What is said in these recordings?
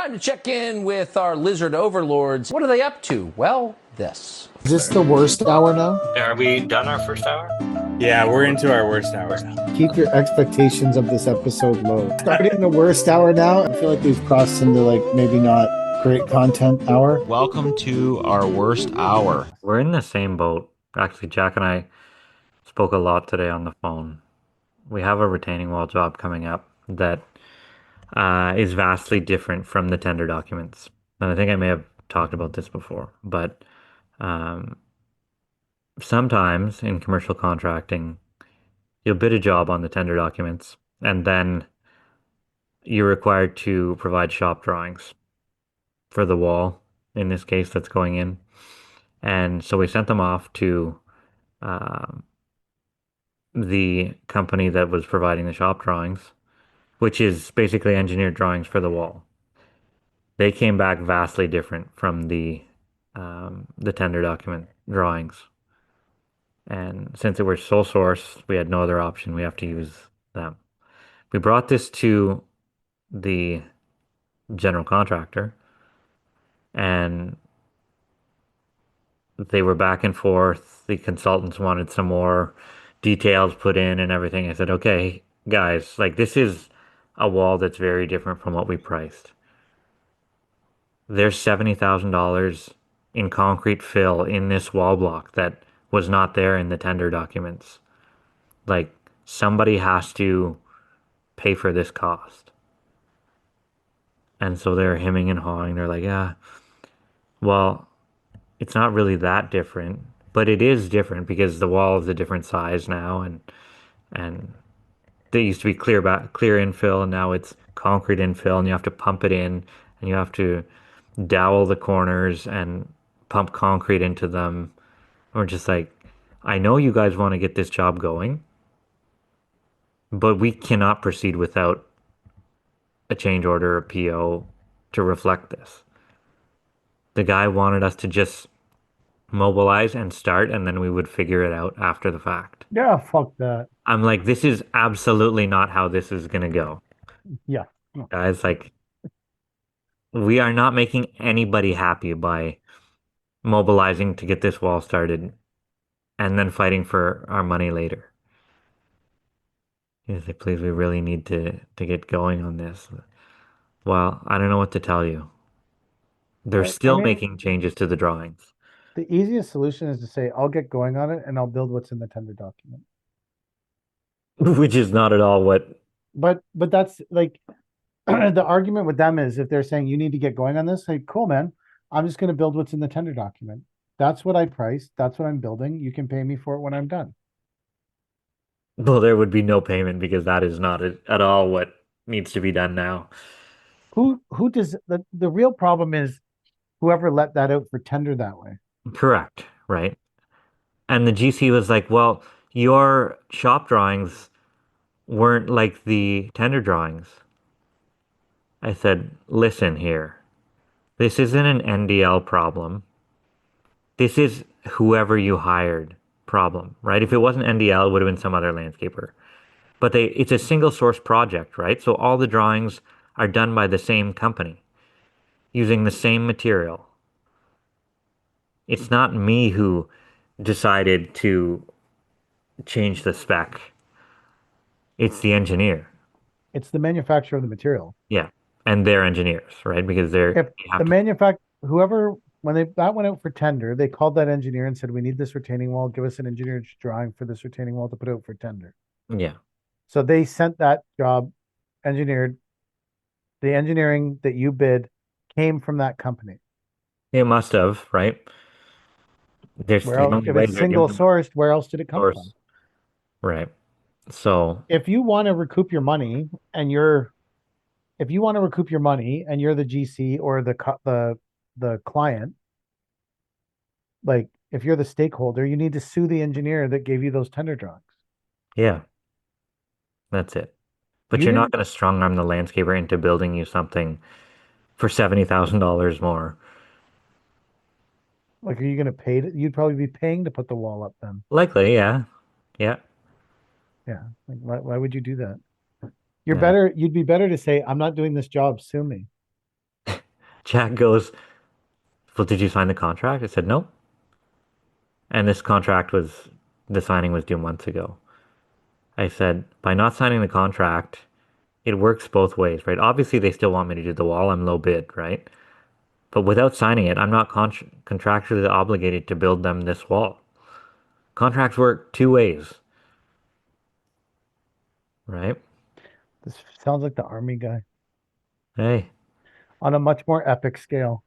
Time to check in with our lizard overlords. What are they up to? Well, this. Is this the worst hour now? Are we done our first hour? Yeah, we're into our worst hour now. Keep your expectations of this episode low. Starting the worst hour now, I feel like we've crossed into maybe not great content hour. Welcome to our worst hour. We're in the same boat. Actually, Jack and I spoke a lot today on the phone. We have a retaining wall job coming up that is vastly different from the tender documents. And I think I may have talked about this before, but sometimes in commercial contracting, you'll bid a job on the tender documents, and then you're required to provide shop drawings for the wall, in this case, that's going in. And so we sent them off to the company that was providing the shop drawings, which is basically engineered drawings for the wall. They came back vastly different from the tender document drawings. And since it was sole source, we had no other option. We have to use them. We brought this to the general contractor, and they were back and forth. The consultants wanted some more details put in and everything. I said, okay, guys, like, this is a wall that's very different from what we priced. There's $70,000 in concrete fill in this wall block that was not there in the tender documents. Like, somebody has to pay for this cost. And so they're hemming and hawing. They're like, yeah, well, it's not really that different, but it is different because the wall is a different size now, and they used to be clear infill, and now it's concrete infill, and you have to pump it in, and you have to dowel the corners and pump concrete into them. We're just like, I know you guys want to get this job going, but we cannot proceed without a change order, a PO to reflect this. The guy wanted us to just mobilize and start, and then we would figure it out after the fact. Yeah, fuck that. I'm like, this is absolutely not how this is going to go. Yeah. Guys, like, we are not making anybody happy by mobilizing to get this wall started and then fighting for our money later. He's like, please, we really need to get going on this. Well, I don't know what to tell you. They're still making changes to the drawings. The easiest solution is to say, I'll get going on it and I'll build what's in the tender document. Which is not at all what... But that's like, the argument with them is if they're saying you need to get going on this, like, cool, man, I'm just going to build what's in the tender document. That's what I priced. That's what I'm building. You can pay me for it when I'm done. Well, there would be no payment because that is not at all what needs to be done now. Who does the real problem is whoever let that out for tender that way. Correct, right? And the GC was like, well, your shop drawings weren't like the tender drawings. I said, listen here. This isn't an NDL problem. This is whoever you hired problem, right? If it wasn't NDL, it would have been some other landscaper. But it's a single source project, right? So all the drawings are done by the same company using the same material. It's not me who decided to change the spec. It's the engineer. It's the manufacturer of the material. Yeah. And they're engineers, right? Because if the manufacturer, whoever, when that went out for tender, they called that engineer and said, we need this retaining wall. Give us an engineer's drawing for this retaining wall to put out for tender. Yeah. So they sent that job engineered. The engineering that you bid came from that company. It must have, right? There's if it's single sourced, where else did it come from? Right. So if you want to recoup your money and you're the GC or the client, like, if you're the stakeholder, you need to sue the engineer that gave you those tender drawings. Yeah. That's it. But you're not going to strong arm the landscaper into building you something for $70,000 more. Like, are you going to pay? You'd probably be paying to put the wall up then. Likely, yeah. Yeah. Yeah. Like, why would you do that? You'd be better to say, I'm not doing this job, sue me. Jack goes, well, did you sign the contract? I said, no. And the signing was due months ago. I said, by not signing the contract, it works both ways, right? Obviously, they still want me to do the wall. I'm low bid, right? But without signing it, I'm not contractually obligated to build them this wall. Contracts work two ways, right? This sounds like the army guy Hey, on a much more epic scale.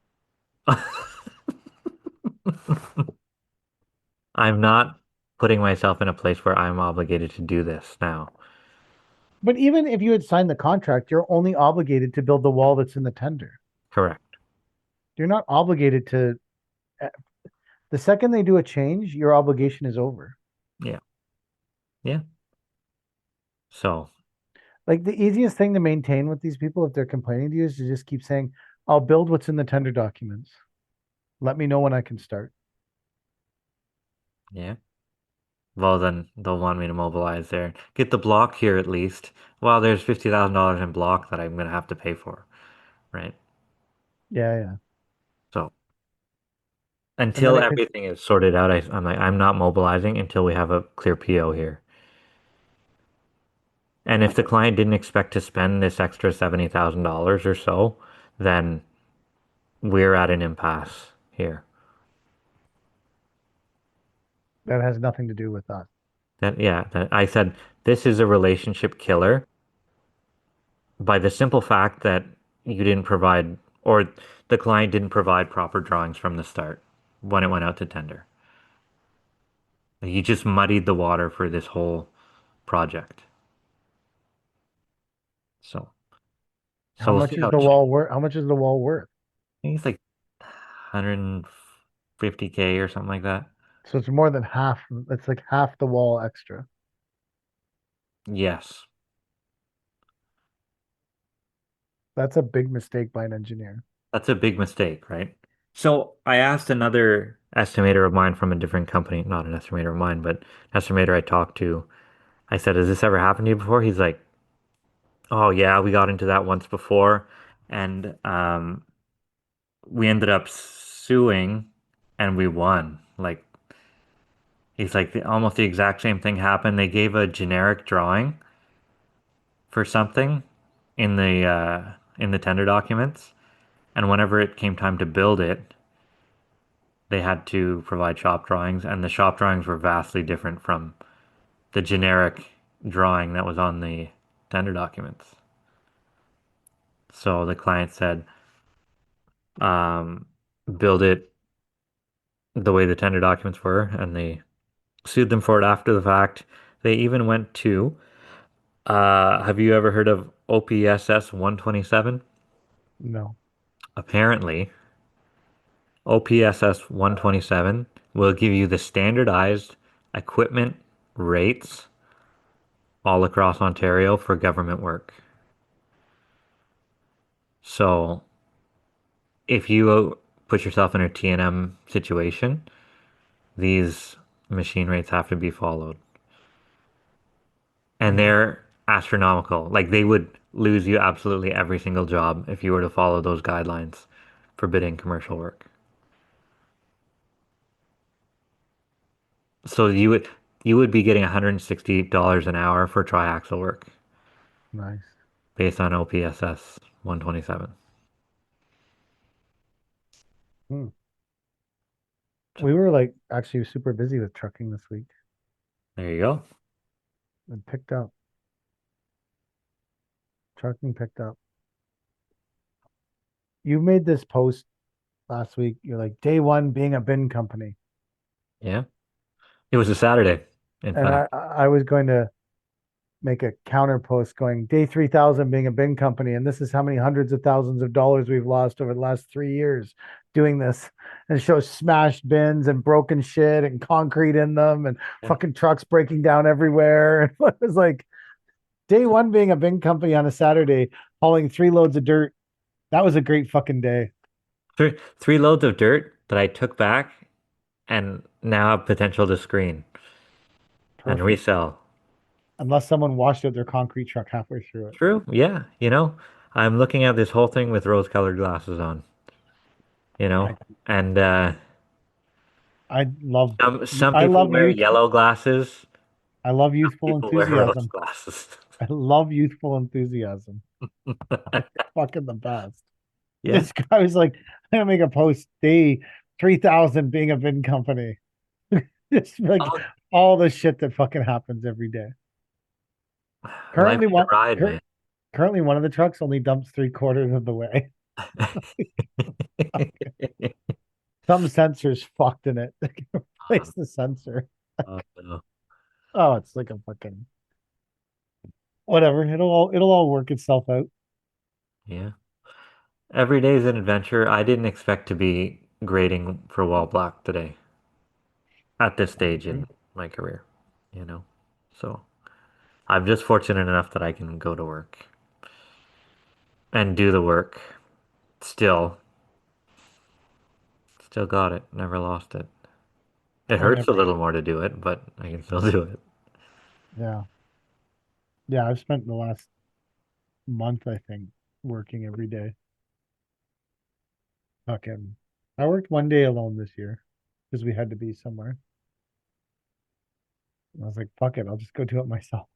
I'm not putting myself in a place where I'm obligated to do this now. But even if you had signed the contract, you're only obligated to build the wall that's in the tender. Correct. You're not obligated to. The second they do a change, your obligation is over. Yeah. Yeah. So, Like the easiest thing to maintain with these people, if they're complaining to you, is to just keep saying, I'll build what's in the tender documents. Let me know when I can start. yeah. Well, then they'll want me to mobilize there. Get the block here at least. Well, there's $50,000 in block that I'm going to have to pay for, right? Yeah, yeah. So, And then until it could, everything is sorted out, I'm like, I'm not mobilizing until we have a clear PO here. And if the client didn't expect to spend this extra $70,000 or so, then we're at an impasse here. that has nothing to do with us. That I said this is a relationship killer by the simple fact that you didn't provide or the client didn't provide proper drawings from the start when it went out to tender. You just muddied the water for this whole project. So, How we'll much see is how the it wall worth? How much is the wall worth? I think it's like 150K or something like that. So it's more than half. It's like half the wall extra. Yes. That's a big mistake by an engineer. That's a big mistake, right? So I asked another estimator of mine from a different company, not an estimator of mine, but an estimator I talked to. I said, has this ever happened to you before? He's like, oh yeah, we got into that once before. And we ended up suing and we won. Like, he's like, almost the exact same thing happened. They gave a generic drawing for something in the tender documents. And whenever it came time to build it, they had to provide shop drawings, and the shop drawings were vastly different from the generic drawing that was on the tender documents. So the client said, um, build it the way the tender documents were, and they sued them for it after the fact. They even went to, have you ever heard of OPSS 127? No. Apparently, OPSS 127 will give you the standardized equipment rates all across Ontario for government work. So if you put yourself in a T&M situation, these machine rates have to be followed. And they're astronomical. Like they would lose you absolutely every single job if you were to follow those guidelines for bidding commercial work. So you would be getting $160 an hour for triaxle work Nice. based on OPSS 127. Hmm. We were like actually super busy with trucking this week There you go. and picked up. Trucking picked up. You made this post last week. You're like day one being a bin company. Yeah. It was a Saturday, in And I, fact. I was going to make a counter post going day 3,000 being a bin company. And this is how many hundreds of thousands of dollars we've lost over the last 3 years doing this. And it shows smashed bins and broken shit and concrete in them and Yeah. fucking trucks breaking down everywhere. And it was like day one being a bin company on a Saturday, hauling 3 loads of dirt. That was a great fucking day. Three loads of dirt that I took back and now have potential to screen and Perfect. resell. Unless someone washed out their concrete truck halfway through it. True. Yeah. I'm looking at this whole thing with rose-colored glasses on. you know. And I love some I people love wear youth. yellow glasses. I love youthful People wear rose enthusiasm. glasses. I love youthful enthusiasm. Fucking the best. Yeah. This guy was like, I'm gonna make a post day 3,000 being a VIN company. Just like Oh, all the shit that fucking happens every day. life Currently is a one ride, cur- man. currently one of the trucks only dumps 3/4 of the way. Some sensor's fucked in it. They can replace the sensor. Oh, no. Oh, it's like a fucking whatever. It'll all work itself out. Yeah. Every day is an adventure. I didn't expect to be grading for wall block today at this stage in my career, you know. So I'm just fortunate enough that I can go to work and do the work. Still, still got it. Never lost it. It I hurts a never. little more to do it, but I can still do it. Yeah. Yeah, I've spent the last month, I think, working every day. Fucking I worked one day alone this year because we had to be somewhere. I was like, fuck it, I'll just go do it myself.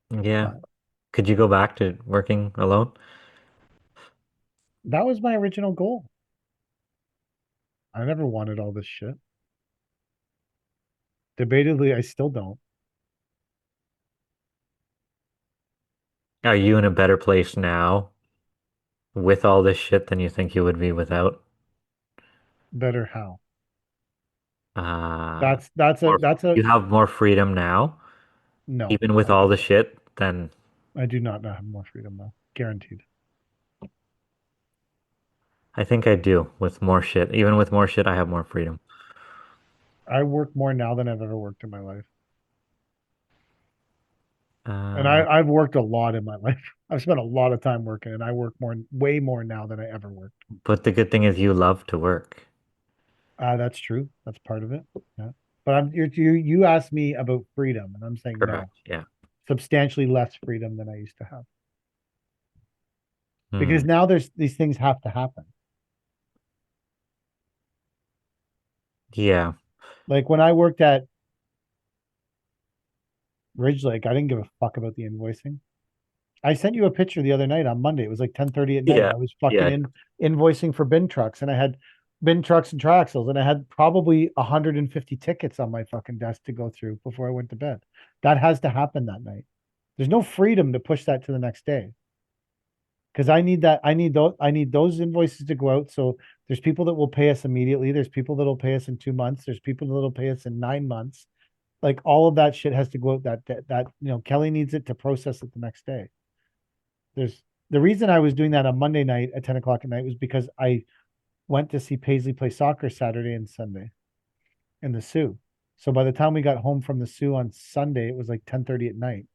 Yeah. But Could you go back to working alone? that was my original goal. I never wanted all this shit. Debatably, I still don't. Are you in a better place now with all this shit than you think you would be without? Better how? Uh, That's a you have more freedom now, no. even with I all do the shit, than I do not have more freedom now. Guaranteed. I think I do with more shit. Even with more shit, I have more freedom. I work more now than I've ever worked in my life. And Uh, I've worked a lot in my life. I've spent a lot of time working and I work way more now than I ever worked. but the good thing is you love to work. That's true. That's part of it. Yeah. But you asked me about freedom, and I'm saying Correct. no, Yeah. substantially less freedom than I used to have. Hmm. Because now these things have to happen. Yeah. Like when I worked at Ridge Lake, I didn't give a fuck about the invoicing. I sent you a picture the other night on Monday. It was like 10:30 at night. Yeah. I was fucking Yeah. invoicing for bin trucks, and I had bin trucks and triaxles, and I had probably 150 tickets on my fucking desk to go through before I went to bed. That has to happen that night. There's no freedom to push that to the next day. Because I need those invoices to go out. So there's people that will pay us immediately. There's people that'll pay us in 2 months. There's people that'll pay us in 9 months. Like all of that shit has to go out that Kelly needs it to process it the next day. There's the reason I was doing that on Monday night at 10 o'clock at night was because I went to see Paisley play soccer Saturday and Sunday in the Sioux. So by the time we got home from the Sioux on Sunday, it was like 10:30 at night.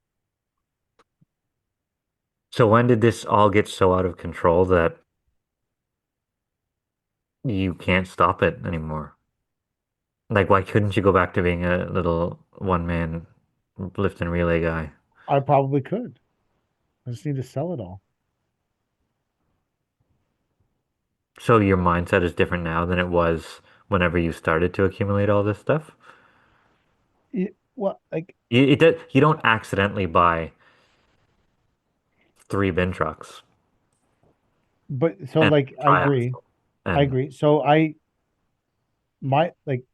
So when did this all get so out of control that you can't stop it anymore? Like, why couldn't you go back to being a little one-man lift and relay guy? I probably could. I just need to sell it all. So your mindset is different now than it was whenever you started to accumulate all this stuff? Well, like, You don't accidentally buy 3 bin trucks but so and like I agree. triaxle I and agree. So my like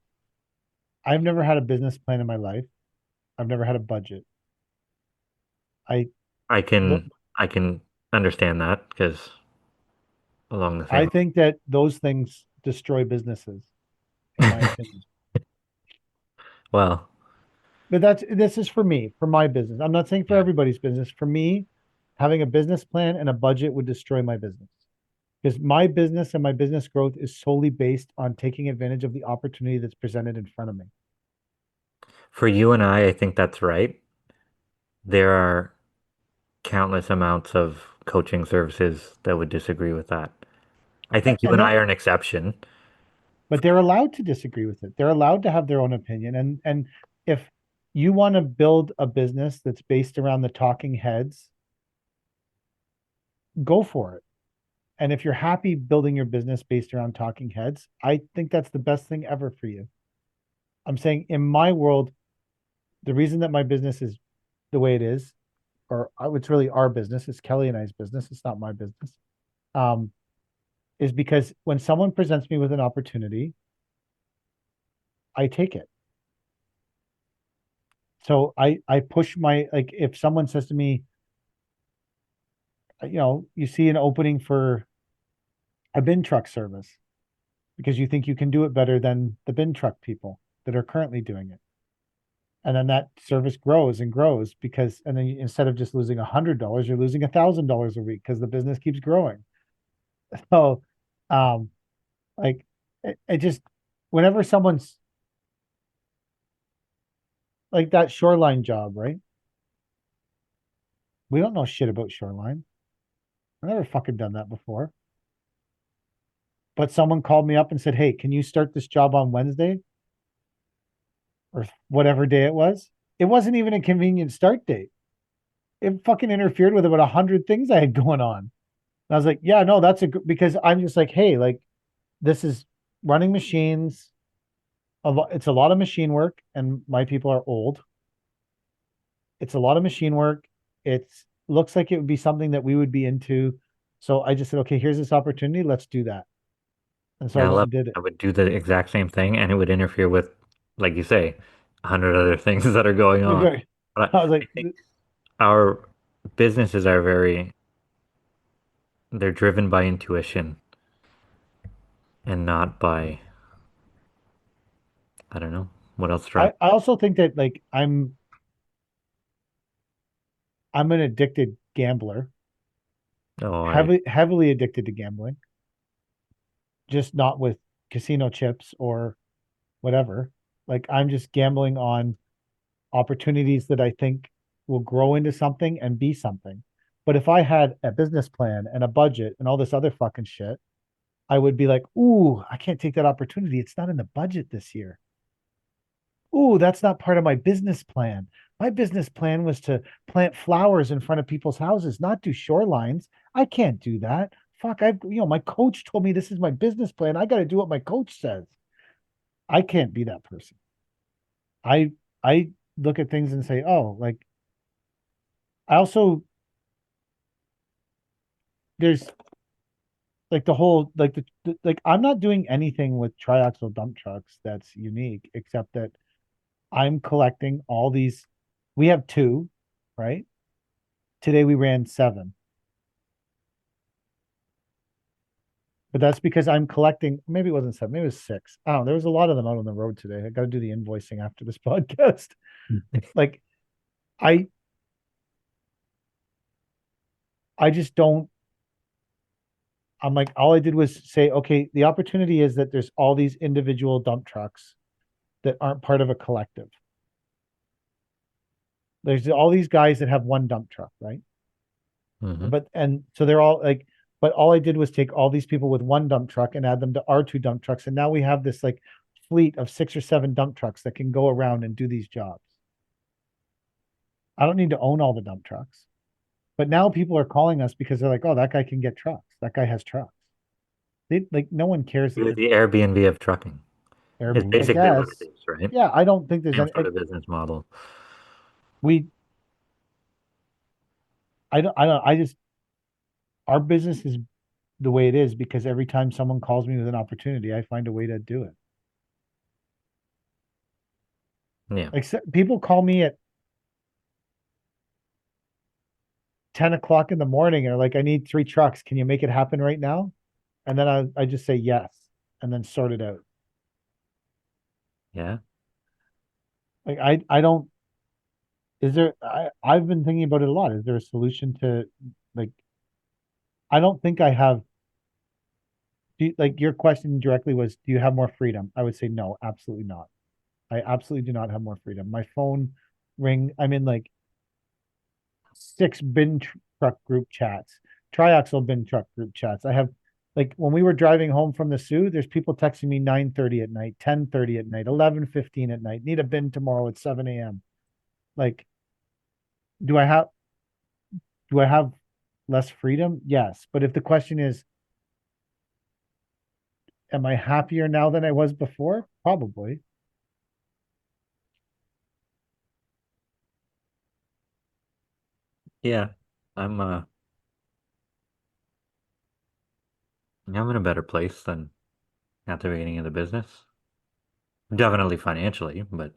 I've never had a business plan in my life. I've never had a budget. I I the, can I can understand that because along the I same. think that those things destroy businesses, in my opinion. Well, But this is for me, for my business. I'm not saying for yeah. everybody's business. For me, having a business plan and a budget would destroy my business. Because my business and my business growth is solely based on taking advantage of the opportunity that's presented in front of me. For you and I think that's right. There are countless amounts of coaching services that would disagree with that. I think you And and that I are an exception. but they're allowed to disagree with it. They're allowed to have their own opinion. And if you want to build a business that's based around the talking heads, go for it. And if you're happy building your business based around talking heads, I think that's the best thing ever for you. I'm saying in my world, the reason that my business is the way it is, or it's really our business, it's Kelly and I's business, it's not my business, is because when someone presents me with an opportunity, I take it. So I push my, like, if someone says to me, you see an opening for a bin truck service because you think you can do it better than the bin truck people that are currently doing it. And then that service grows and grows and then instead of just losing $100, you're losing $1,000 a week because the business keeps growing. So, like, it just, whenever someone's like that shoreline job, right? We don't know shit about shoreline. I've never fucking done that before. But someone called me up and said, "Hey, can you start this job on Wednesday?" Or whatever day it was. It wasn't even a convenient start date. It fucking interfered with about 100 things I had going on. And I was like, yeah, no, because I'm just like, hey, like, this is running machines. It's a lot of machine work, and my people are old. It's a lot of machine work. It looks like it would be something that we would be into. So I just said, okay, here's this opportunity. Let's do that. And so I went and did it. I would do the exact same thing, and it would interfere with, like you say, 100 other things that are going on. Okay. But I was like, I think our businesses are they're driven by intuition and not by, I don't know, what else drives. I also think that, like, I'm an addicted gambler, Oh, heavily addicted to gambling, just not with casino chips or whatever. Like, I'm just gambling on opportunities that I think will grow into something and be something. But if I had a business plan and a budget and all this other fucking shit, I would be like, ooh, I can't take that opportunity. It's not in the budget this year. Ooh, that's not part of my business plan. My business plan was to plant flowers in front of people's houses, not do shorelines. I can't do that. Fuck, my coach told me this is my business plan. I got to do what my coach says. I can't be that person. I look at things and say, oh, like, I also, there's like the whole, like, like, I'm not doing anything with triaxle dump trucks that's unique, except that I'm collecting all these. We have two, right? Today we ran 7. But that's because I'm collecting, maybe it wasn't 7, maybe it was 6. I don't know. There was a lot of them out on the road today. I got to do the invoicing after this podcast. Like, I just don't, I'm like, all I did was say, okay, the opportunity is that there's all these individual dump trucks that aren't part of a collective. There's all these guys that have one dump truck, right? Mhm. And so they're all like, but all I did was take all these people with one dump truck and add them to our 2 dump trucks. And now we have this, like, fleet of 6 or 7 dump trucks that can go around and do these jobs. I don't need to own all the dump trucks. But now people are calling us because they're like, oh, that guy can get trucks. That guy has trucks. Like, no one cares. The Airbnb of trucking. It's Airbnb, I basically what guess. it is, right? Yeah, I don't think there's Same any, sort of business model. we, I just, our business is the way it is because every time someone calls me with an opportunity, I find a way to do it. Yeah. Like, people call me at 10 o'clock in the morning and are like, I need 3 trucks. Can you make it happen right now? And then I just say yes and then sort it out. Yeah. Like, I don't, I've been thinking about it a lot. Is there a solution to, like, I don't think I have, like, your question directly was, do you have more freedom? I would say no, absolutely not. I absolutely do not have more freedom. My phone I'm in like 6 bin truck group chats, triaxle bin truck group chats. I have, like, when we were driving home from the Sioux, there's people texting me 9:30 at night, 10:30 at night, 11:15 at night. Need a bin tomorrow at 7 a.m. Like, do I have less freedom? Yes. But if the question is, Am I happier now than I was before? Probably. Yeah, I'm uh I'm in a better place than at the beginning of the business. Definitely financially, but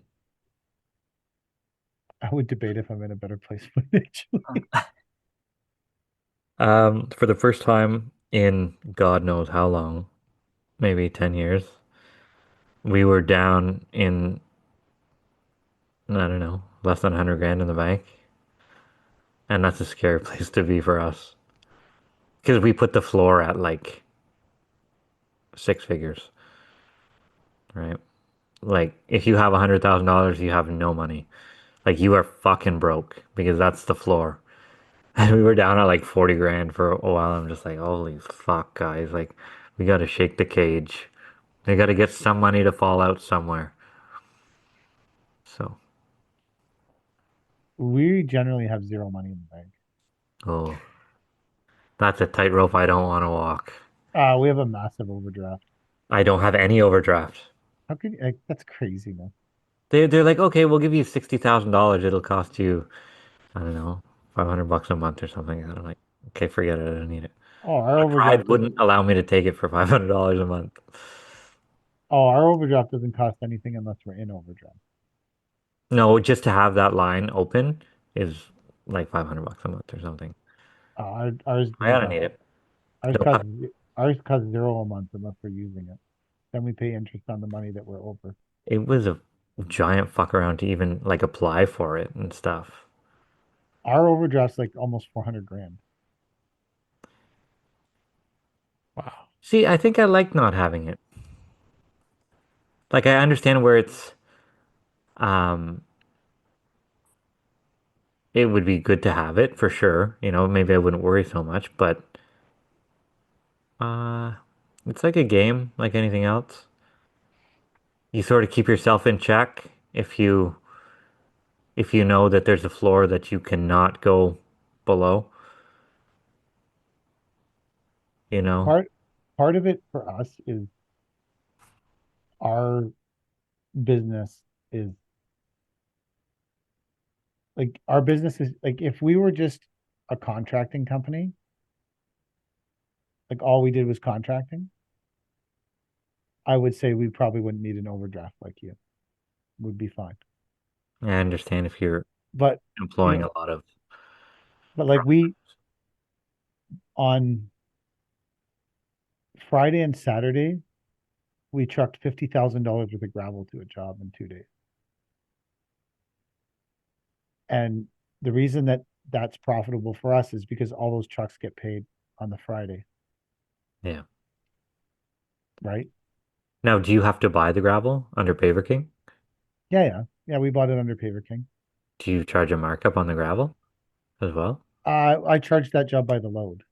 I would debate if I'm in a better place financially. for the first time in God knows how long, maybe 10 years, we were down in, I don't know, less than 100 grand in the bank. And that's a scary place to be for us. Because we put the floor at like six figures, right? Like if you have $100,000, you have no money. Like you are fucking broke because that's the floor. And we were down at like 40 grand for a while. I'm just like, holy fuck, guys. Like we got to shake the cage. They got to get some money to fall out somewhere. So, We generally have zero money in the bank. oh, that's a tightrope I don't want to walk. We have a massive overdraft. I don't have any overdraft. How could like, that's crazy, man. They're like, okay, we'll give you $60,000. It'll cost you, I don't know, 500 bucks a month or something. And I'm like, okay, forget it. I don't need it. Oh, our My overdraft pride doesn't. wouldn't allow me to take it for $500 a month. Oh, our overdraft doesn't cost anything unless we're in overdraft. No, just to have that line open is like 500 bucks a month or something. Ours I doesn't gotta cost. need it. Ours Don't costs have, ours costs zero a month unless we're using it. Then we pay interest on the money that we're over. it was a giant fuck around to even like apply for it and stuff. Our overdraft's like almost 400 grand. Wow. See, I think I like not having it. Like I understand where um it would be good to have it for sure. You know, maybe I wouldn't worry so much, but uh it's like a game, like anything else. You sort of keep yourself in check if you know that there's a floor that you cannot go below, you know. Part part of it for us is our business is like our business is like if we were just a contracting company, like all we did was contracting, I would say we probably wouldn't need an overdraft like you. Would be fine. I understand if you're But you employing know, a lot of but like we on Friday and Saturday, we trucked $50,000 worth of gravel to a job in 2 days. And the reason that that's profitable for us is because all those trucks get paid on the Friday, yeah. right? Now, do you have to buy the gravel under Paver King? Yeah, yeah. Yeah, we bought it under Paver King. Do you charge a markup on the gravel as well? I charged that job by the load.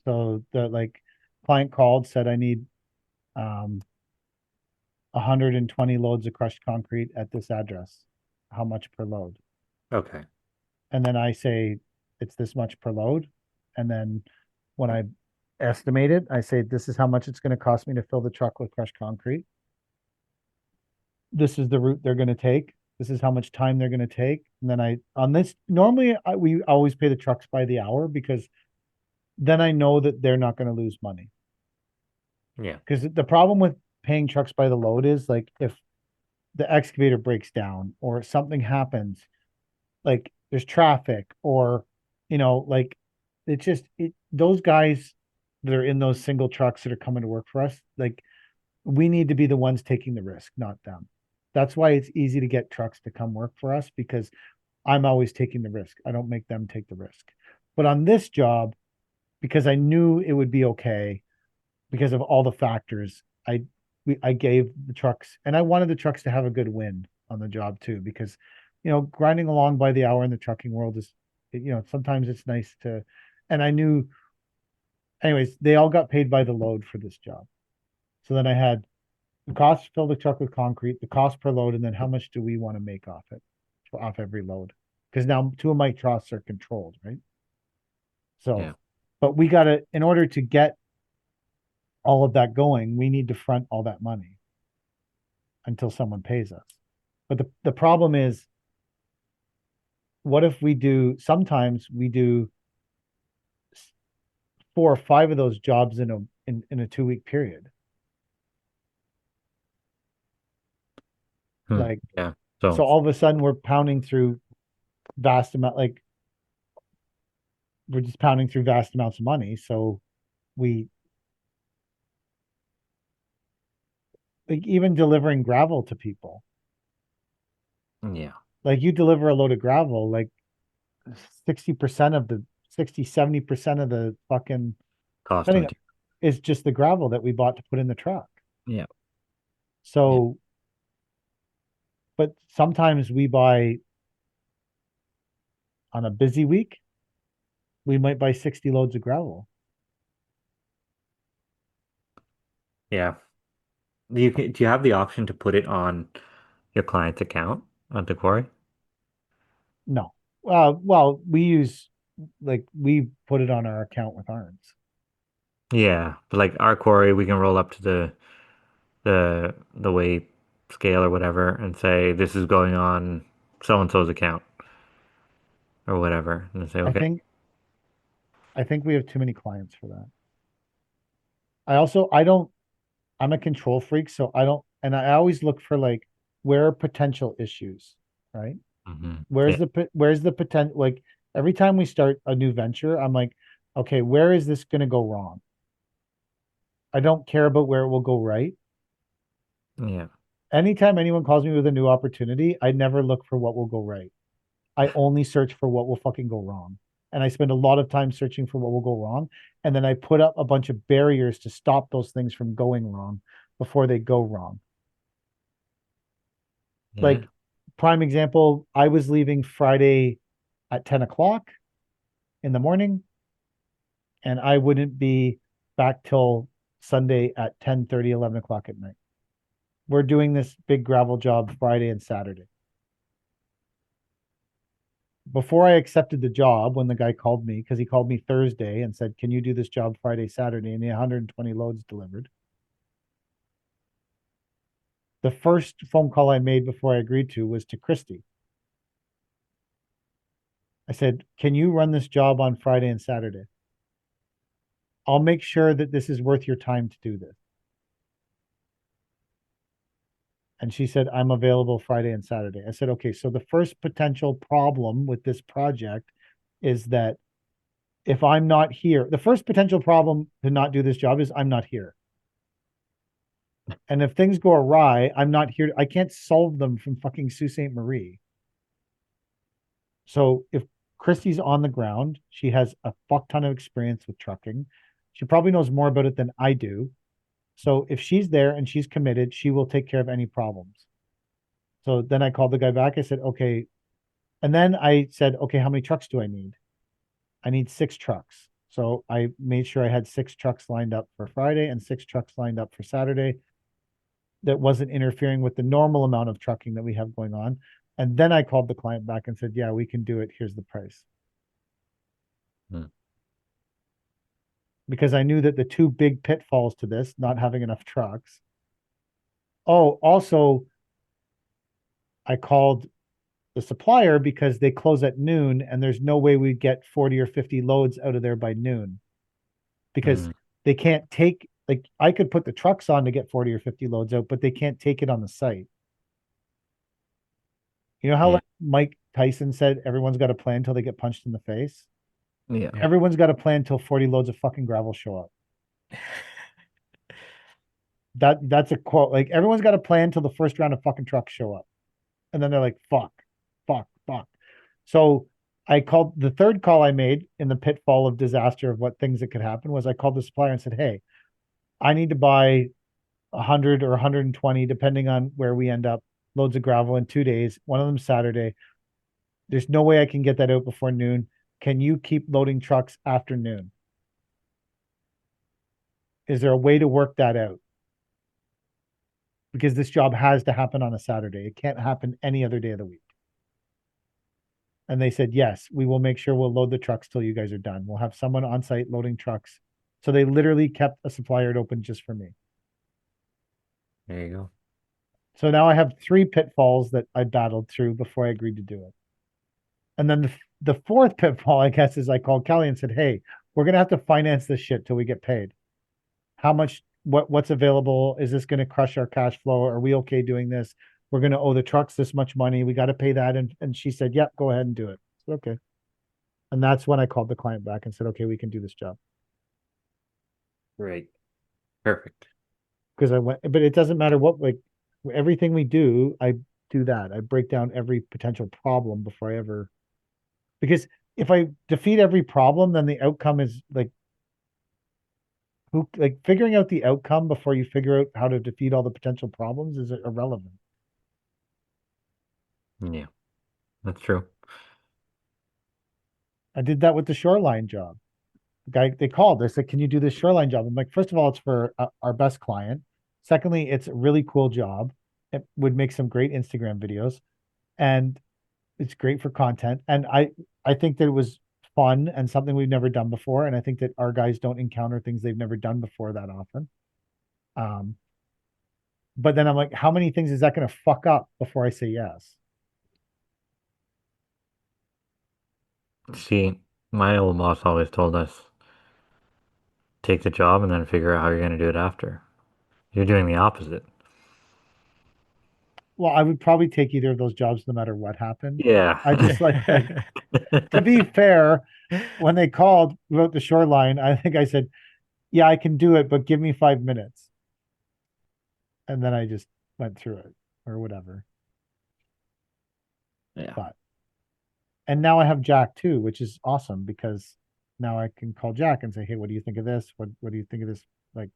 So the like client called, said I need 120 loads of crushed concrete at this address. How much per load? Okay. And then I say it's this much per load. And then when I estimate it, I say this is how much it's going to cost me to fill the truck with crushed concrete. This is the route they're going to take. This is how much time they're going to take. And then I on this normally we always pay the trucks by the hour because then I know that they're not going to lose money. Yeah. Because the problem with paying trucks by the load is like if the excavator breaks down or something happens, like there's traffic or like those guys that are in those single trucks that are coming to work for us, like we need to be the ones taking the risk, not them. That's why it's easy to get trucks to come work for us because I'm always taking the risk. I don't make them take the risk. But on this job, because I knew it would be okay because of all the factors, I gave the trucks and I wanted the trucks to have a good win on the job too, because grinding along by the hour in the trucking world is sometimes it's nice to and I knew anyways, they all got paid by the load for this job. So then I had the cost to fill the truck with concrete, the cost per load, and then how much do we want to make off it, off every load? Because now two of my trucks are controlled, right? So, Yeah. but we got to, in order to get all of that going, we need to front all that money until someone pays us. But the problem is, what if sometimes we do 4 or 5 of those jobs in a 2-week period? Like, Yeah. so all of a sudden we're pounding through vast amount, like we're just pounding through vast amounts of money. So we, like, even delivering gravel to people, yeah. like you deliver a load of gravel, like 60% of the 70% of the fucking Cost depending of is just the gravel that we bought to put in the truck. yeah. So, but sometimes we buy on a busy week, we might buy 60 loads of gravel. Yeah. Do you have the option to put it on your client's account on the quarry? No. Well, we put it on our account with Arns. Yeah, but like our quarry, we can roll up to the weight scale or whatever and say this is going on so and so's account or whatever, and say I okay. think I think we have too many clients for that. I'm a control freak, so I don't, and I always look for, like, where are potential issues, right? Yeah, Where's the potential? Like, every time we start a new venture, I'm like, okay, where is this going to go wrong? I don't care about where it will go right. yeah, Anytime anyone calls me with a new opportunity, I never look for what will go right. I only search for what will fucking go wrong. And I spend a lot of time searching for what will go wrong. And then I put up a bunch of barriers to stop those things from going wrong before they go wrong. yeah. Like, prime example, I was leaving Friday at 10 o'clock in the morning, and I wouldn't be back till Sunday at 10:30, 11 o'clock at night. We're doing this big gravel job Friday and Saturday. Before I accepted the job, when the guy called me, because he called me Thursday and said, can you do this job Friday, Saturday? And the 120 loads delivered. The first phone call I made before I agreed to was to Christy. I said, can you run this job on Friday and Saturday? I'll make sure that this is worth your time to do this. And she said, I'm available Friday and Saturday. I said, okay, so the first potential problem with this project is that if I'm not here, the first potential problem to not do this job is I'm not here. And if things go awry, I'm not here. I can't solve them from fucking Sault Ste. Marie. So if Christy's on the ground, she has a fuck ton of experience with trucking. She probably knows more about it than I do. So if she's there and she's committed, she will take care of any problems. So then I called the guy back. I said, okay. And then I said, okay, how many trucks do I need? I need 6 trucks. So I made sure I had 6 trucks lined up for Friday and 6 trucks lined up for Saturday that wasn't interfering with the normal amount of trucking that we have going on. And then I called the client back and said, yeah, we can do it. Here's the price. Because I knew that the 2 big pitfalls to this, not having enough trucks. Oh, also, I called the supplier because they close at noon and there's no way we'd get 40 or 50 loads out of there by noon because they can't take, like, I could put the trucks on to get 40 or 50 loads out, but they can't take it on the site. You know how, like, Mike Tyson said, everyone's got a plan until they get punched in the face? Yeah. Everyone's got a plan until 40 loads of fucking gravel show up. That's a quote. Like, everyone's got a plan until the first round of fucking trucks show up. And then they're like, fuck, fuck, fuck. So I called, the third call I made in the pitfall of disaster of what things that could happen was I called the supplier and said, hey, I need to buy 100 or 120, depending on where we end up, loads of gravel in 2 days. One of them Saturday. There's no way I can get that out before noon. Can you keep loading trucks after noon? Is there a way to work that out? Because this job has to happen on a Saturday. It can't happen any other day of the week. And they said, yes, we will make sure we'll load the trucks till you guys are done. We'll have someone on site loading trucks So they literally kept a supply yard open just for me. There you go. So now I have 3 pitfalls that I battled through before I agreed to do it. And then the fourth pitfall, I guess, is I called Kelly and said, "Hey, we're gonna have to finance this shit till we get paid. How much? What's available? Is this gonna crush our cash flow? Are we okay doing this? We're gonna owe the trucks this much money. We got to pay that." And she said, "Yep, go ahead and do it." I said, okay. And that's when I called the client back and said, "Okay, we can do this job." Great. Perfect. Because I went, but it doesn't matter what, like, everything we do, I do that. I break down every potential problem before I ever, because if I defeat every problem, then the outcome is like, who, like, figuring out the outcome before you figure out how to defeat all the potential problems is irrelevant. Yeah, that's true. I did that with the shoreline job. The guy, they called, they said, "Can you do this shoreline job?" I'm like, first of all, it's for our best client. Secondly, it's a really cool job. It would make some great Instagram videos, and it's great for content. And I think that it was fun and something we've never done before. And I think that our guys don't encounter things they've never done before that often. But then I'm like, how many things is that going to fuck up before I say yes? See, my old boss always told us, take the job and then figure out how you're going to do it after. You're doing the opposite. Well, I would probably take either of those jobs no matter what happened. Yeah. I just like to be fair, when they called about the shoreline, I think I said, "Yeah, I can do it, but give me 5 minutes." And then I just went through it or whatever. Yeah. But and now I have Jack too, which is awesome because now I can call Jack and say, "Hey, what do you think of this? What do you think of this?" Like,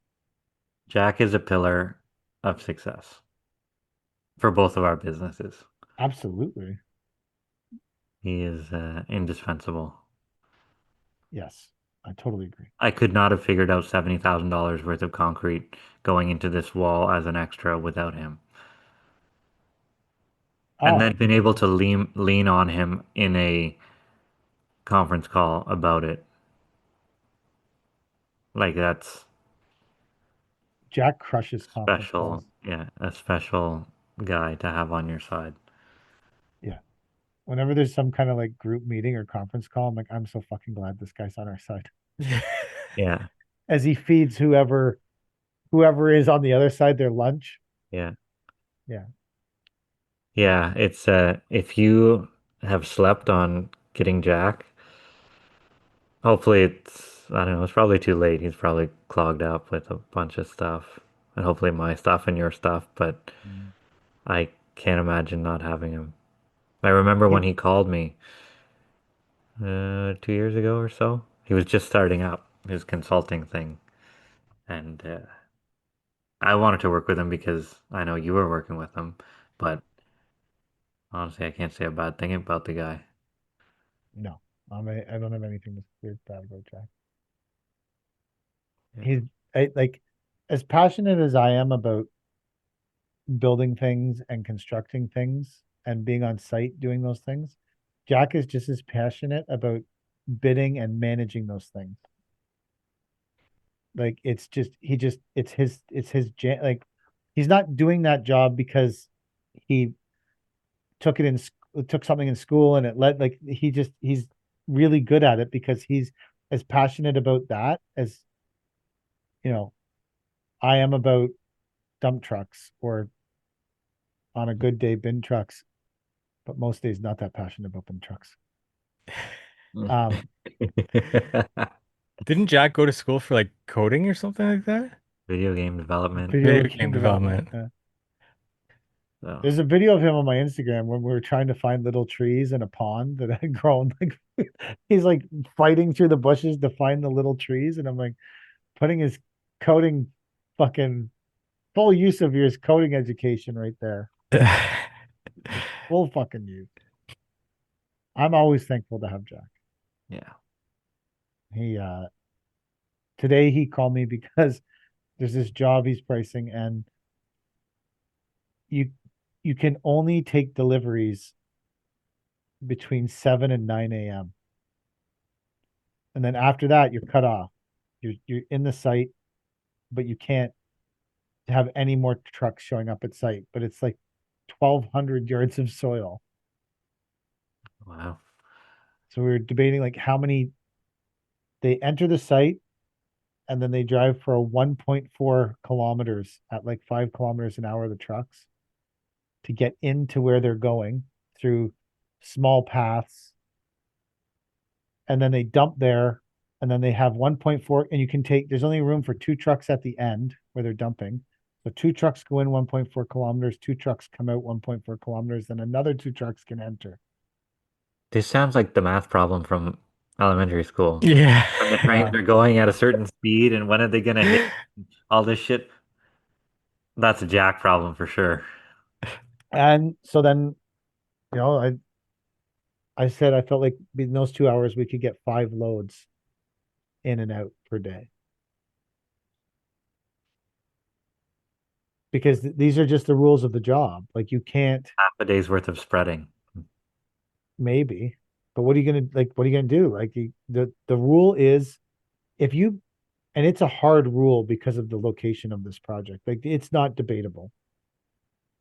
Jack is a pillar of success for both of our businesses. absolutely. He is indispensable. Yes, I totally agree. I could not have figured out $70,000 worth of concrete going into this wall as an extra without him. And Oh, then been able to lean on him in a conference call about it. Like that's Jack crushes conference special. calls. Yeah, a special guy to have on your side. Yeah. Whenever there's some kind of like group meeting or conference call, I'm like, I'm so fucking glad this guy's on our side. Yeah, As he feeds whoever is on the other side their lunch. yeah. Yeah. Yeah, it's if you have slept on getting Jack, hopefully I don't know, it's probably too late. He's probably clogged up with a bunch of stuff. And hopefully my stuff and your stuff, but I can't imagine not having him. I remember when he called me 2 years ago or so. He was just starting up his consulting thing, and I wanted to work with him because I know you were working with him, but honestly, I can't say a bad thing about the guy. No, I don't have anything to say bad about Jack. Yeah. He's like, as passionate as I am about building things and constructing things and being on site doing those things, Jack is just as passionate about bidding and managing those things. Like, it's just like, he's not doing that job because he took it in took something in school and it led, like, he's really good at it because he's as passionate about that as, you know, I am about dump trucks or on a good day bin trucks, but most days not that passionate about bin trucks. Um, Didn't Jack go to school for like coding or something like that? Video game development. video Video game game development. development. So, There's a video of him on my Instagram when we were trying to find little trees in a pond that had grown. Like, he's like fighting through the bushes to find the little trees, and I'm like putting his coding, fucking full use of your coding education right there. Full fucking use. I'm always thankful to have Jack. yeah. He today he called me because there's this job he's pricing, and you you can only take deliveries between 7 and 9 a.m. And then after that, you're cut off. You're in the site, but you can't have any more trucks showing up at site. But it's like 1,200 yards of soil. Wow. So we were debating like how many they enter the site and then they drive for 1.4 kilometers at like 5 kilometers an hour, the trucks, to get into where they're going through small paths. And then they dump there, and then they have 1.4, and you can there's only room for 2 trucks at the end where they're dumping. So 2 trucks go in 1.4 kilometers, 2 trucks come out 1.4 kilometers, then another 2 trucks can enter. This sounds like the math problem from elementary school. Yeah. When the trains are going at a certain speed and when are they gonna hit all this shit? That's a Jack problem for sure. And so then, you know, I said I felt like in those 2 hours we could get 5 loads in and out per day. Because these are just the rules of the job. Like you can't Half a day's worth of spreading. maybe, but what are you gonna do? Like the rule is if you and it's a hard rule because of the location of this project. Like it's not debatable.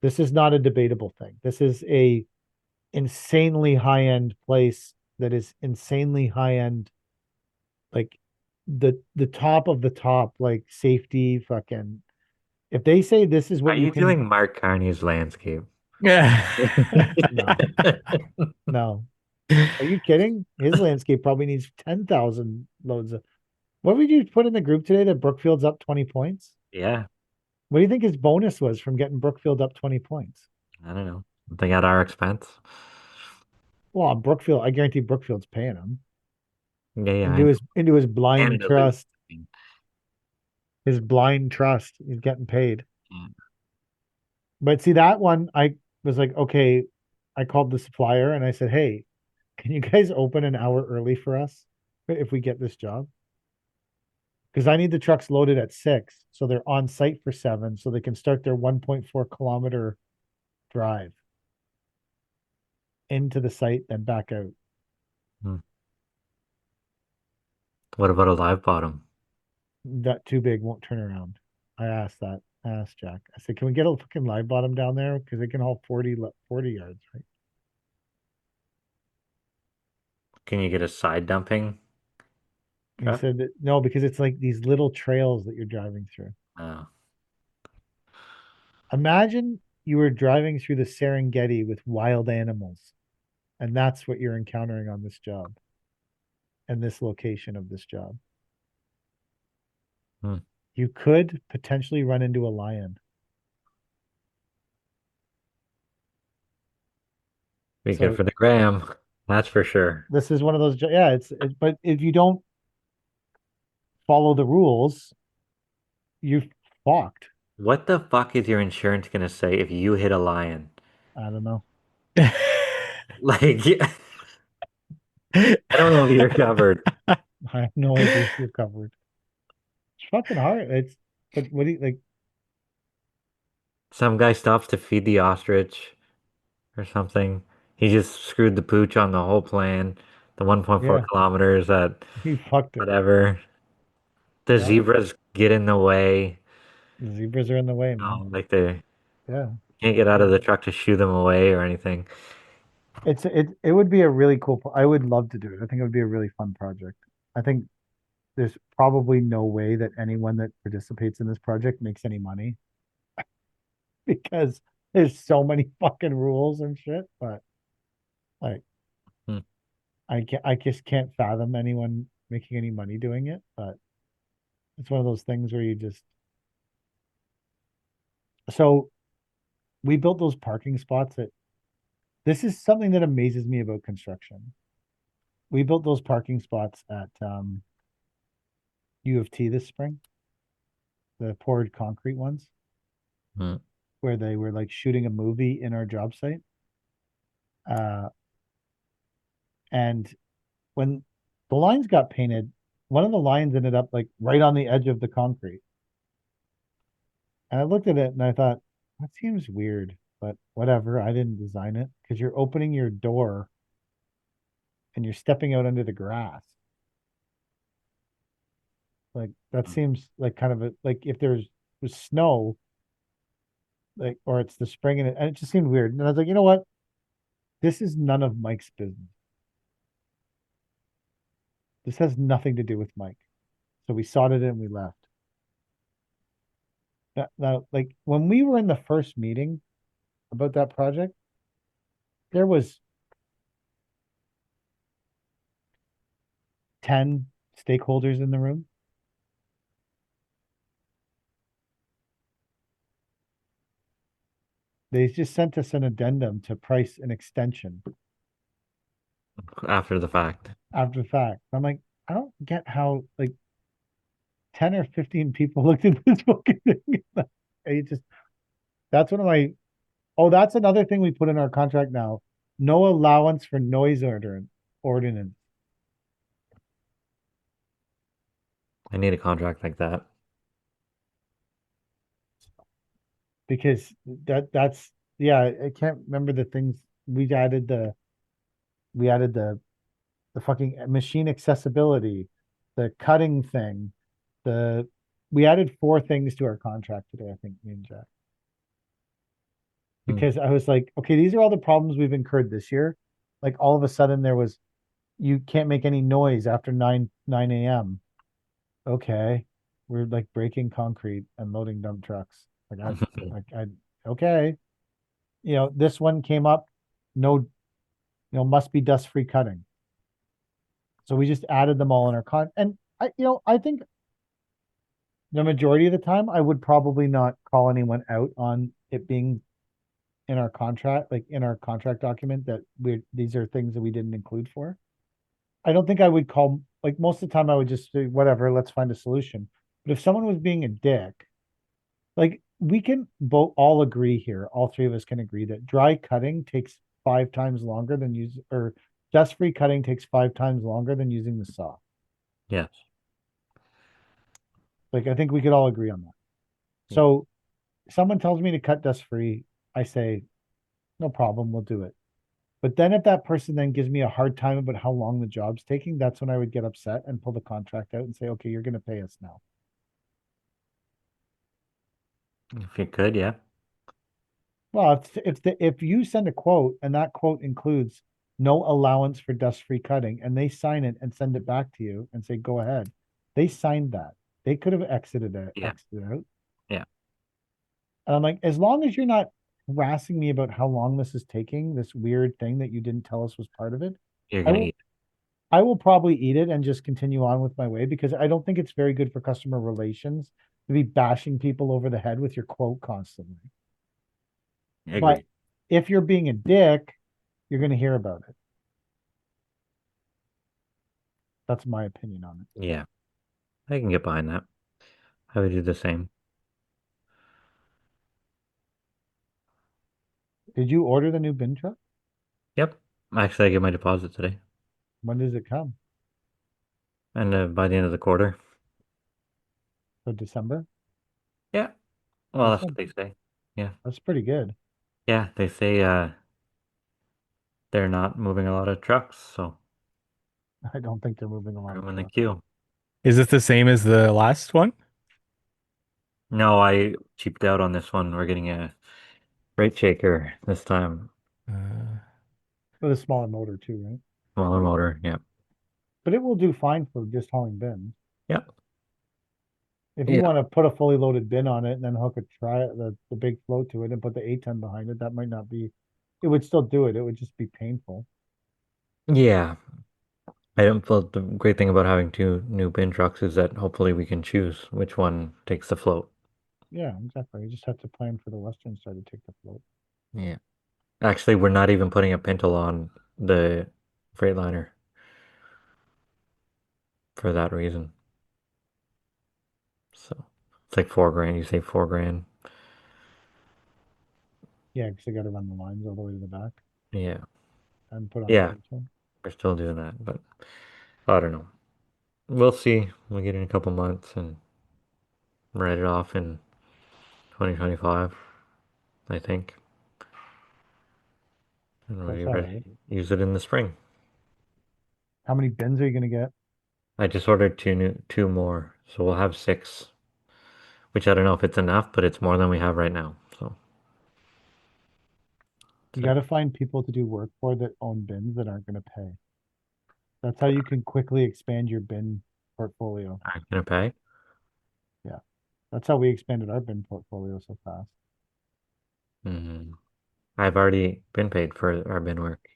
This is not a debatable thing. This is a insanely high-end place that is insanely high-end, like the top of the top, like safety fucking. If they say this is Are what you you can, doing Mark Carney's landscape? Yeah. no, no. Are you kidding? His landscape probably needs 10,000 loads of. What would you put in the group today that Brookfield's up 20 points? Yeah, What do you think his bonus was from getting Brookfield up 20 points? I don't know. Something at our expense. Well, Brookfield, I guarantee Brookfield's paying him Yeah, yeah. into his blind Canada loses. trust. His blind trust. He's getting paid. Yeah. But see that one, I was like, okay, I called the supplier and I said, hey, can you guys open an hour early for us if we get this job? Because I need the trucks loaded at 6, so they're on site for 7, so they can start their 1.4 kilometer drive into the site, then back out. Hmm. What about a live bottom? That too big won't turn around. I asked that. I asked Jack. I said, can we get a fucking live bottom down there? Because they can haul 40 yards, right? Can you get a side dumping And he truck? said that, no, because it's like these little trails that you're driving through. Oh, Imagine you were driving through the Serengeti with wild animals, and that's what you're encountering on this job and this location of this job. hmm. You could potentially run into a lion. Be good So for the gram. That's for sure. this is one of those, yeah, but if you don't follow the rules, you're fucked. What the fuck is your insurance gonna say if you hit a lion? I don't know. Like, I don't know if you're covered. I have no idea if you're covered. It's fucking hard. But what do you like? Some guy stops to feed the ostrich or something. He just screwed the pooch on the whole plan. The 1.4 Yeah, kilometers at he fucked it. whatever. The Yeah, zebras get in the way. the zebras are in the way, man. Like they Yeah, can't get out of the truck to shoo them away or anything. it would be a really cool. I would love to do it. I think it would be a really fun project. I think there's probably no way that anyone that participates in this project makes any money because there's so many fucking rules and shit. But like, Hmm. I just can't fathom anyone making any money doing it. But it's one of those things where you just. So we built those parking spots that. This is something that amazes me about construction. We built those parking spots at U of T this spring, the poured concrete ones, Hmm. where they were like shooting a movie in our job site. Uh, and when the lines got painted, one of the lines ended up like right on the edge of the concrete. And I looked at it and I thought, that seems weird, but whatever. I didn't design it because you're opening your door and you're stepping out under the grass. Like that seems like kind of like if was snow, like or it's the spring and it just seemed weird. And I was like, you know what? This is none of Mike's business. This has nothing to do with Mike. So we sorted it and we left. That like when we were in the first meeting about that project, there was 10 stakeholders in the room. They just sent us an addendum to price an extension After the fact. after the fact. I'm like, I don't get how like 10 or 15 people looked at this fucking thing. It just that's one of my that's another thing we put in our contract now. No allowance for noise ordinance. I need a contract like that. Because that's yeah, I can't remember the things we added the fucking machine accessibility, the cutting thing, the we added 4 things to our contract today, I think, me and Jack. Because I was like, okay, these are all the problems we've incurred this year. Like all of a sudden there was you can't make any noise after 9 a.m. Okay. We're like breaking concrete and loading dump trucks. I okay. This one came up, no, must be dust-free cutting. So we just added them all in our and I think the majority of the time I would probably not call anyone out on it being in our contract, like in our contract document that these are things that we didn't include for. I don't think I would call like most of the time I would just say, whatever, let's find a solution. But if someone was being a dick, like we can both all agree here, all 3 of us can agree that dry cutting takes 5 times longer than or dust-free cutting takes 5 times longer than using the saw. Yes. Like I think we could all agree on that. So someone tells me to cut dust-free, I say, no problem, we'll do it. But then if that person then gives me a hard time about how long the job's taking, that's when I would get upset and pull the contract out and say, okay, you're going to pay us now. If you could, yeah. Well, if you send a quote and that quote includes no allowance for dust-free cutting and they sign it and send it back to you and say, go ahead, they signed that. They could have exited out. Yeah. And I'm like, as long as you're not harassing me about how long this is taking, this weird thing that you didn't tell us was part of it, You're gonna eat. I will probably eat it and just continue on with my way because I don't think it's very good for customer relations to be bashing people over the head with your quote constantly. Agree. But if you're being a dick, you're going to hear about it. That's my opinion on it. Yeah. I can get behind that. I would do the same. Did you order the new bin truck? Yep. Actually, I get my deposit today. When does it come? And by the end of the quarter. So December? Yeah. Well, that's That's what they say. Yeah. That's pretty good. Yeah, they say they're not moving a lot of trucks, so I don't think they're moving a lot of room in the trucks. queue. Is it the same as the last one? No, I cheaped out on this one. We're getting a rate shaker this time. With a smaller motor too, right? Smaller motor, yeah. But it will do fine for just hauling bins. Yeah. If you want to put a fully loaded bin on it and then hook the big float to it and put the 8-ton behind it, that might not be, it would still do it. It would just be painful. Yeah. I don't feel the great thing about having 2 new bin trucks is that hopefully we can choose which one takes the float. Yeah, exactly. You just have to plan for the western side to take the float. Yeah. Actually, we're not even putting a pintle on the Freightliner for that reason. So it's like $4,000. You save $4,000. Yeah, because they got to run the lines all the way to the back Yeah. and put on Yeah. the pintle. We're still doing that, but I don't know. We'll see. We'll get in a couple months and write it off in 2025, I think. And That's we're all ready right. to use it in the spring. How many bins are you going to get? I just ordered two more, So we'll have 6, which I don't know if it's enough, but it's more than we have right now. So You got to find people to do work for that own bins that aren't going to pay. That's how you can quickly expand your bin portfolio. I'm gonna pay. Yeah. That's how we expanded our bin portfolio so fast. I've already been paid for our bin work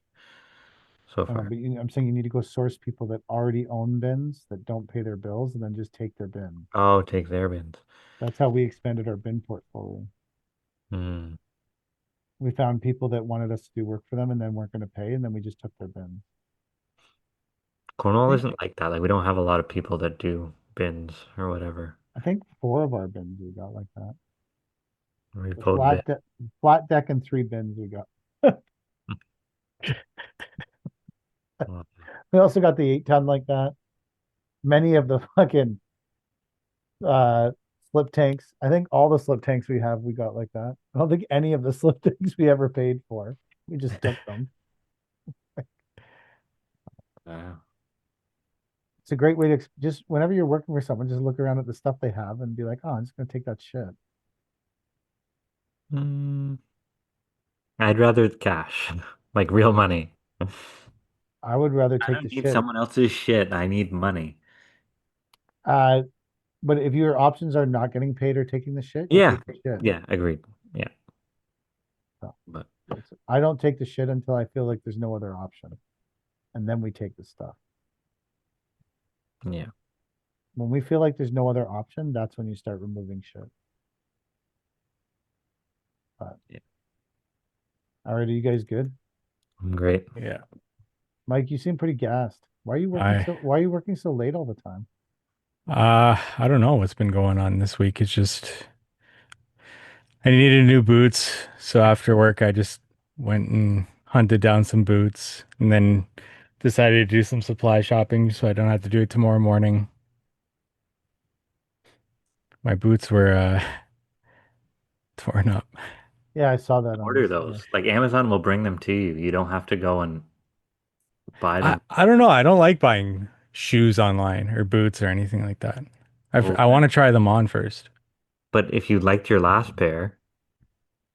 so I know, far. but I'm saying you need to go source people that already own bins that don't pay their bills and then just take their bin. Oh, take their bins. That's how we expanded our bin portfolio. Hmm. We found people that wanted us to do work for them and then weren't going to pay, and then we just took their bins. Cornwall I think, isn't like that. Like we don't have a lot of people that do bins or whatever. I think 4 of our bins we got like that. The Repo bin. flat deck and 3 bins we got. Well, We also got the 8-ton like that. Many of the fucking uh slip tanks. I think all the slip tanks we have we got like that. I don't think any of the slip tanks we ever paid for. We just took them. It's a great way to just whenever you're working for someone, just look around at the stuff they have and be like, oh, I'm just gonna take that shit. mm, I'd rather cash, like real money. I would rather I take the don't need shit. someone else's shit. I need money. Uh, but if your options are not getting paid or taking the shit, you Yeah. take the shit. Yeah, agreed. Yeah. So But I don't take the shit until I feel like there's no other option, and then we take the stuff. yeah. When we feel like there's no other option, that's when you start removing shit. But Yeah. all right, are you guys good? I'm great. Yeah. Mike, you seem pretty gassed. Why are you working so late all the time? I don't know what's been going on this week. It's just I needed new boots, so after work I just went and hunted down some boots and then decided to do some supply shopping so I don't have to do it tomorrow morning. My boots were torn up. Yeah, I saw that on Order this. those. Like Amazon will bring them to you. You don't have to go and buy I them. I don't know. I don't like buying shoes online or boots or anything like that. Well, I want to try them on first. but if you liked your last pair,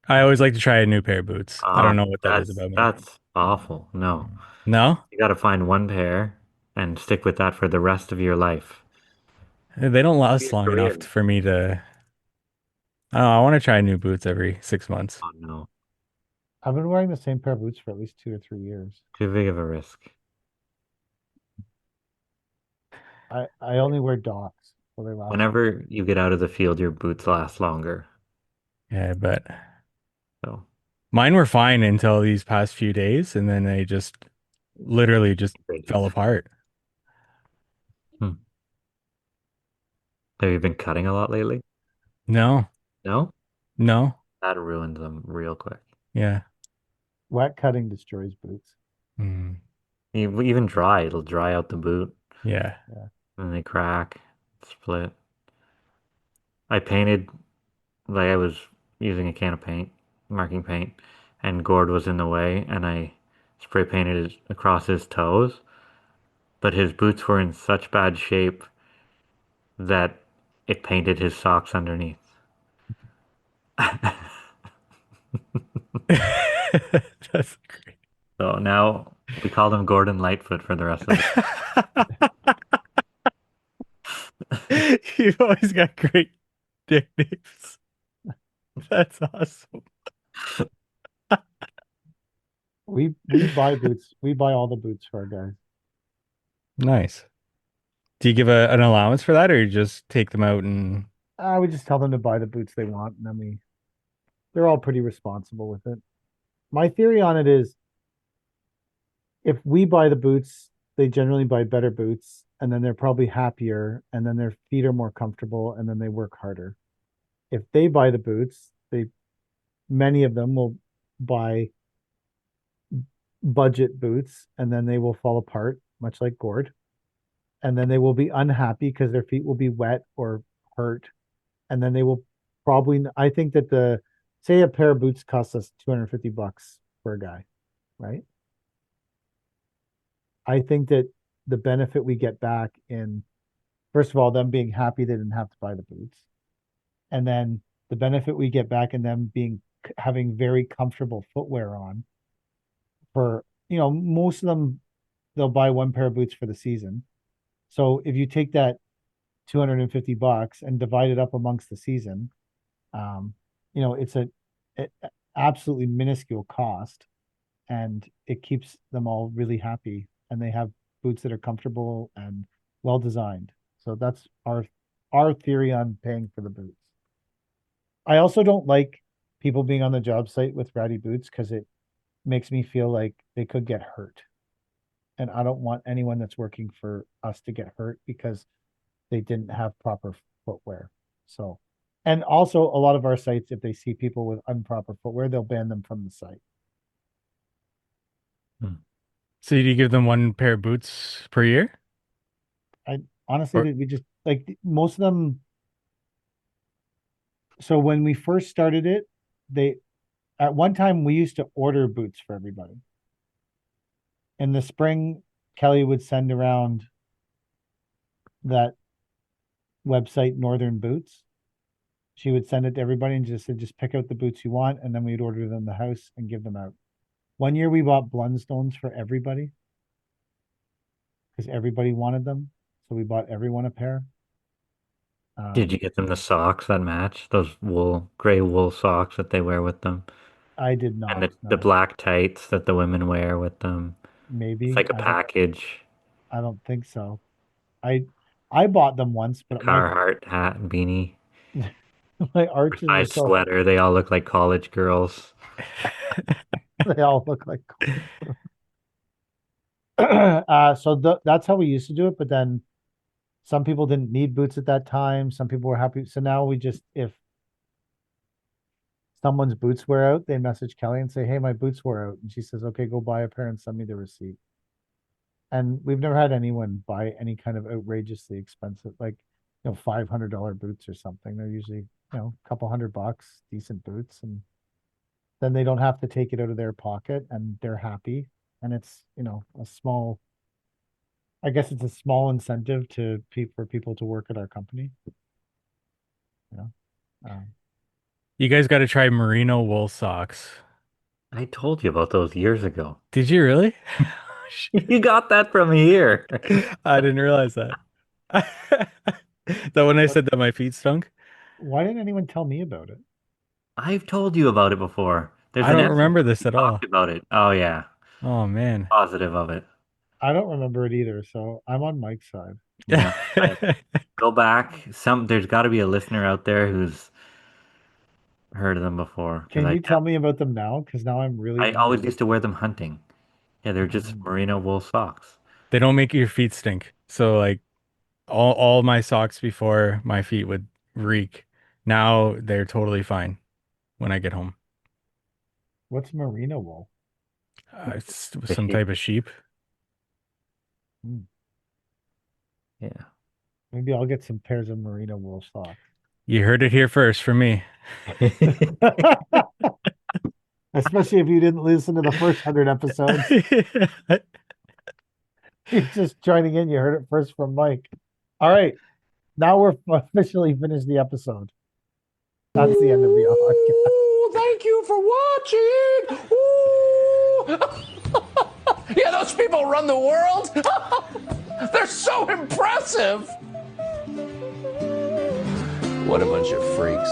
I always like to try a new pair of boots. I don't know what that is that's about me. that's awful. No. No? You got to find one pair and stick with that for the rest of your life. They don't Be last a long enough career. for me to. I don't know, I want to try new boots every 6 months. Oh no. I've been wearing the same pair of boots for at least 2 or 3 years. Too big of a risk. I only wear docks, so they last. Whenever you get out of the field, your boots last longer. Yeah, but So mine were fine until these past few days, and then they just literally just great. fell apart. Hmm. Have you been cutting a lot lately? No, No? no, That ruins them real quick. yeah. Wet cutting destroys boots. Mm, Even dry, it'll dry out the boot, yeah. and they crack, split. I painted, like I was using a can of paint, marking paint, and Gord was in the way, and I spray painted it across his toes, but his boots were in such bad shape that it painted his socks underneath. That's great. So now we call him Gordon Lightfoot for the rest of You've always got great nicknames. That's awesome. We buy boots. We buy all the boots for our guys. Nice. Do you give an allowance for that, or you just take them out and We just tell them to buy the boots they want, and then they're all pretty responsible with it. My theory on it is if we buy the boots, they generally buy better boots, and then they're probably happier, and then their feet are more comfortable, and then they work harder. If they buy the boots, many of them will buy budget boots, and then they will fall apart, much like Gord. And then they will be unhappy because their feet will be wet or hurt. And then they will probably, I think that say a pair of boots costs us $250 for a guy, right? I think that the benefit we get back in First of all, them being happy they didn't have to buy the boots. And then the benefit we get back in them having very comfortable footwear on for, most of them, they'll buy one pair of boots for the season. So if you take that $250 and divide it up amongst the season, it's a absolutely minuscule cost, and it keeps them all really happy, and they have boots that are comfortable and well designed. So that's our theory on paying for the boots. I also don't like people being on the job site with ratty boots because it makes me feel like they could get hurt. And I don't want anyone that's working for us to get hurt because they didn't have proper footwear. So, and also a lot of our sites, if they see people with improper footwear, they'll ban them from the site. So do you give them one pair of boots per year? I honestly, we just like most of them. So when we first started it, at one time we used to order boots for everybody. In the spring, Kelly would send around that website, Northern Boots. She would send it to everybody and just said, just pick out the boots you want, and then we'd order them in the house and give them out. One year we bought Blundstones for everybody because everybody wanted them. So we bought everyone a pair. Did you get them the socks that match? Those gray wool socks that they wear with them? I did not. And the black tights that the women wear with them. Maybe. It's like a package. I don't think so. I bought them once, but Carhartt hat and beanie. My arches are so sweater. They all look like college girls. They all look like so that's how we used to do it, but then some people didn't need boots at that time. Some people were happy. So now we just, if someone's boots wear out, they message Kelly and say, hey, my boots wore out. And she says, okay, go buy a pair and send me the receipt. And we've never had anyone buy any kind of outrageously expensive, like, $500 boots or something. They're usually, a couple $100, decent boots. And then they don't have to take it out of their pocket and they're happy. And it's, I guess it's a small incentive for people to work at our company. You guys got to try merino wool socks. I told you about those years ago. Did you really? You got that from here. I didn't realize that. That when I said that my feet stunk? Why didn't anyone tell me about it? I've told you about it before. I don't remember this at all. Talked about it. Oh yeah. Oh man. Positive of it. I don't remember it either, so I'm on Mike's side. Yeah. Go back. There's got to be a listener out there who's heard of them before. Can you tell me about them now? Because now I'm really. I always used to wear them hunting. Yeah, they're just merino wool socks. They don't make your feet stink. So like all my socks before my feet would reek. Now they're totally fine when I get home. What's merino wool? It's some type of sheep. Yeah. Maybe I'll get some pairs of merino wool socks. You heard it here first from me. Especially if you didn't listen to the first 100 episodes. You're just joining in. You heard it first from Mike. All right. Now we're officially finished the episode. That's the end of the podcast. Thank you for watching. Yeah, those people run the world. They're so impressive. What a bunch of freaks.